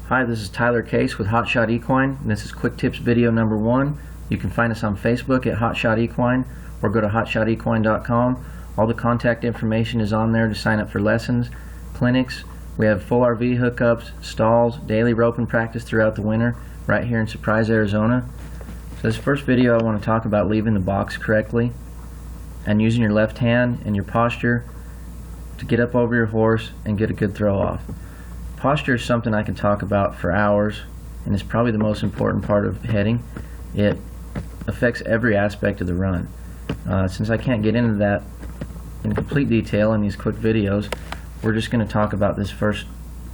Hi, this is Tyler Case with Hotshot Equine, and this is Quick Tips video number 1. You can find us on Facebook at Hotshot Equine or go to hotshotequine.com. All the contact information is on there to sign up for lessons, clinics. We have full RV hookups, stalls, daily roping practice throughout the winter right here in Surprise, Arizona. So this first video I want to talk about leaving the box correctly and using your left hand and your posture to get up over your horse and get a good throw off. Posture is something I can talk about for hours, and it's probably the most important part of heading. It affects every aspect of the run. Since I can't get into that in complete detail in these quick videos, we're just going to talk about this first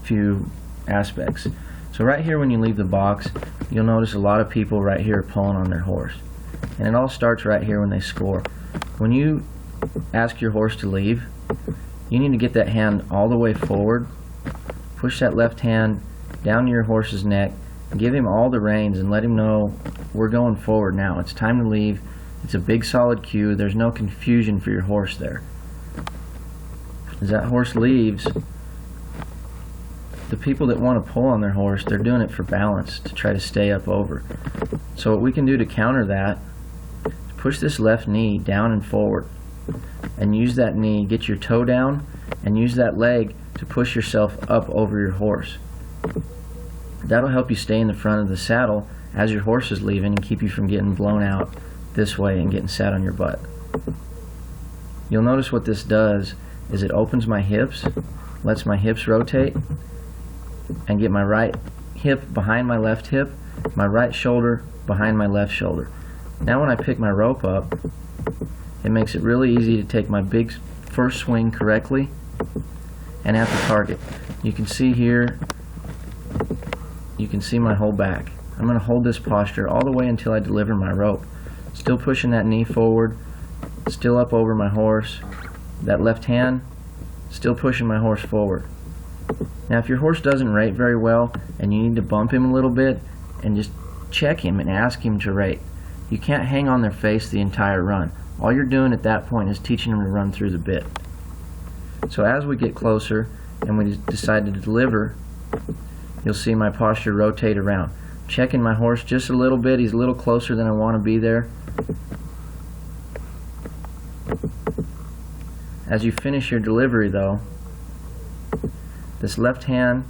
few aspects. So right here when you leave the box, you'll notice a lot of people right here are pulling on their horse. And it all starts right here when they score. When you ask your horse to leave, you need to get that hand all the way forward. Push that left hand down to your horse's neck, give him all the reins and let him know we're going forward now. It's time to leave. It's a big solid cue. There's no confusion for your horse there. As that horse leaves, the people that want to pull on their horse, they're doing it for balance to try to stay up over. So what we can do to counter that is push this left knee down and forward and use that knee, get your toe down and use that leg to push yourself up over your horse. That'll help you stay in the front of the saddle as your horse is leaving and keep you from getting blown out this way and getting sat on your butt. You'll notice what this does is it opens my hips, lets my hips rotate, and get my right hip behind my left hip, my right shoulder behind my left shoulder. Now when I pick my rope up, it makes it really easy to take my big first swing correctly and at the target. You can see here, you can see my whole back. I'm going to hold this posture all the way until I deliver my rope. Still pushing that knee forward, still up over my horse. That left hand, still pushing my horse forward. Now if your horse doesn't rate very well and you need to bump him a little bit and just check him and ask him to rate. You can't hang on their face the entire run. All you're doing at that point is teaching them to run through the bit. So as we get closer and we decide to deliver, you'll see my posture rotate around. Checking my horse just a little bit. He's a little closer than I want to be there. As you finish your delivery though, this left hand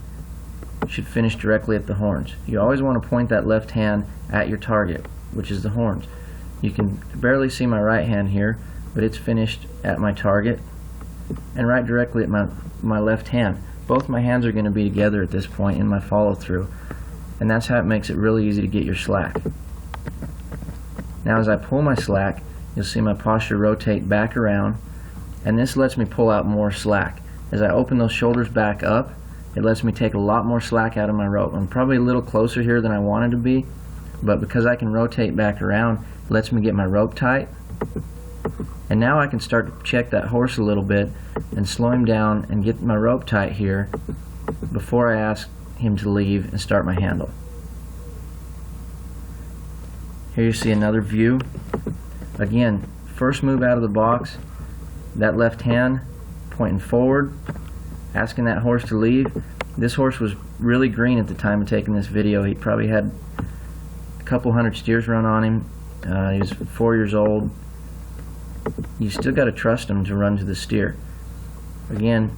should finish directly at the horns. You always want to point that left hand at your target, which is the horns. You can barely see my right hand here, but it's finished at my target and right directly at my left hand. Both my hands are going to be together at this point in my follow through, and that's how it makes it really easy to get your slack. Now as I pull my slack, you'll see my posture rotate back around, and this lets me pull out more slack. As I open those shoulders back up, it lets me take a lot more slack out of my rope. I'm probably a little closer here than I wanted to be, but because I can rotate back around, it lets me get my rope tight. And now I can start to check that horse a little bit and slow him down and get my rope tight here before I ask him to leave and start my handle. Here you see another view. Again, first move out of the box, that left hand pointing forward, asking that horse to leave. This horse was really green at the time of taking this video. He probably had a couple hundred steers run on him. He was 4 years old. You still got to trust him to run to the steer. Again,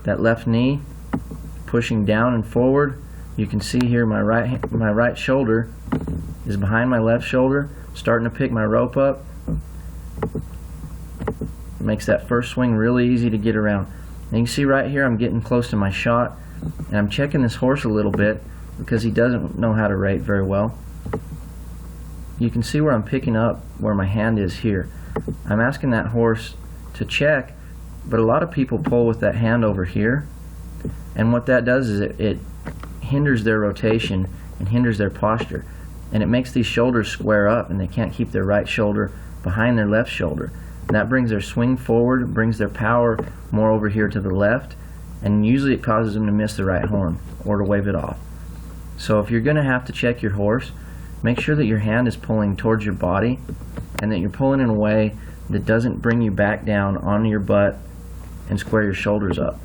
that left knee pushing down and forward. You can see here my right shoulder is behind my left shoulder, starting to pick my rope up. It makes that first swing really easy to get around. And you can see right here I'm getting close to my shot, and I'm checking this horse a little bit because he doesn't know how to rate very well. You can see where I'm picking up where my hand is here. I'm asking that horse to check, but a lot of people pull with that hand over here, and what that does is it hinders their rotation and hinders their posture, and it makes these shoulders square up and they can't keep their right shoulder behind their left shoulder. And that brings their swing forward, brings their power more over here to the left, and usually it causes them to miss the right horn or to wave it off. So if you're going to have to check your horse, make sure that your hand is pulling towards your body and that you're pulling in a way that doesn't bring you back down onto your butt and square your shoulders up.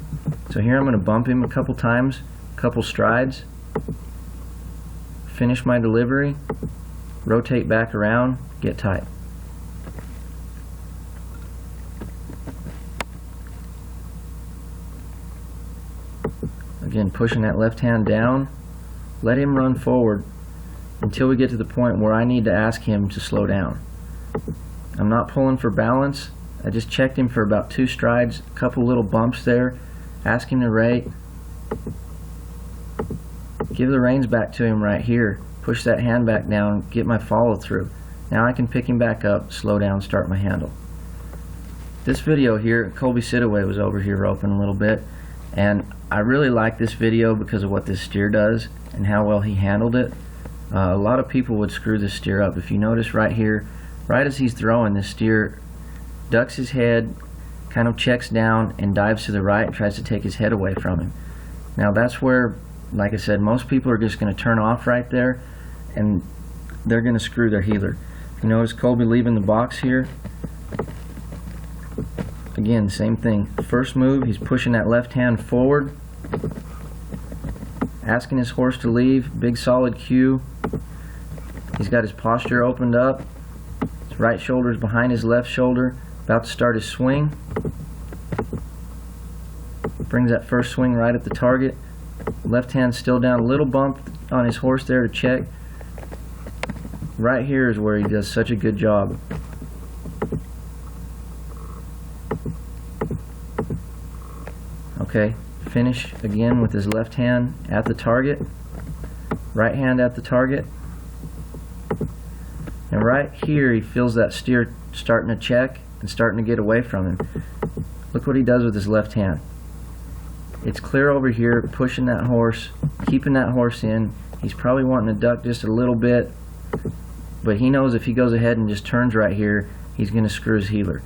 So here I'm going to bump him a couple times couple strides, finish my delivery, rotate back around, get tight. Again, pushing that left hand down, let him run forward until we get to the point where I need to ask him to slow down. I'm not pulling for balance. I just checked him for about 2 strides, a couple little bumps there, ask him to rate. Give the reins back to him right here. Push that hand back down, get my follow through. Now I can pick him back up, slow down, start my handle. This video here, Colby Sidaway was over here roping a little bit, and I really like this video because of what this steer does and how well he handled it. A lot of people would screw this steer up. If you notice right here, right as he's throwing, this steer ducks his head, kind of checks down and dives to the right and tries to take his head away from him. Now that's where, like I said, most people are just going to turn off right there and they're going to screw their heeler. You notice Colby leaving the box here. Again, same thing. First move, he's pushing that left hand forward, asking his horse to leave. Big solid cue. He's got his posture opened up. His right shoulder is behind his left shoulder, about to start his swing. Brings that first swing right at the target. Left hand still down, a little bump on his horse there to check. Right here is where he does such a good job. Okay, finish again with his left hand at the target, right hand at the target, and right here he feels that steer starting to check and starting to get away from him. Look what he does with his left hand. It's clear over here, pushing that horse, keeping that horse in. He's probably wanting to duck just a little bit, but he knows if he goes ahead and just turns right here, he's going to screw his heeler.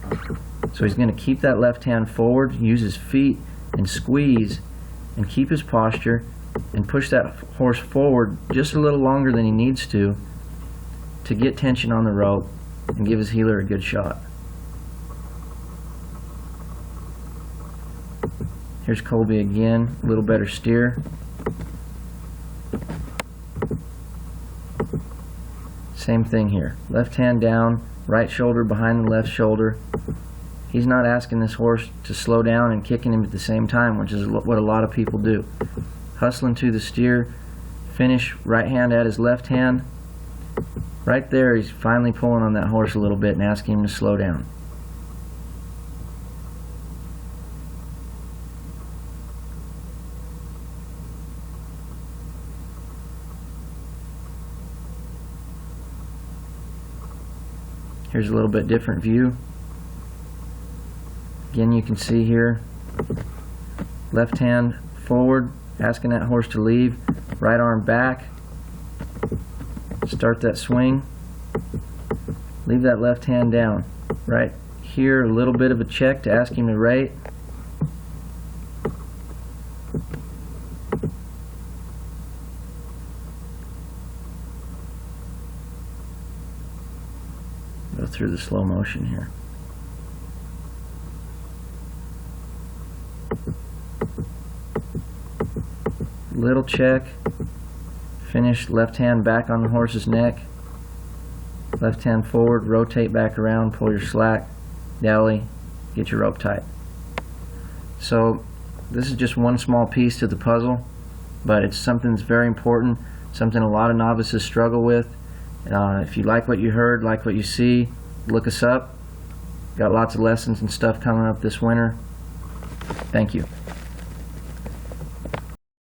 So he's going to keep that left hand forward, use his feet and squeeze and keep his posture and push that horse forward just a little longer than he needs to get tension on the rope and give his heeler a good shot. Here's Colby again, a little better steer. Same thing here. Left hand down, right shoulder behind the left shoulder. He's not asking this horse to slow down and kicking him at the same time, which is what a lot of people do. Hustling to the steer, finish right hand at his left hand. Right there, he's finally pulling on that horse a little bit and asking him to slow down. Here's a little bit different view. Again, you can see here, left hand forward, asking that horse to leave, right arm back, start that swing, leave that left hand down. Right here, a little bit of a check to ask him to rate. Go through the slow motion here. Little check, finish, left hand back on the horse's neck, left hand forward, rotate back around, pull your slack, dally, get your rope tight. So this is just one small piece to the puzzle, but it's something that's very important, something a lot of novices struggle with. If you like what you heard, like what you see, look us up. Got lots of lessons and stuff coming up this winter. Thank you.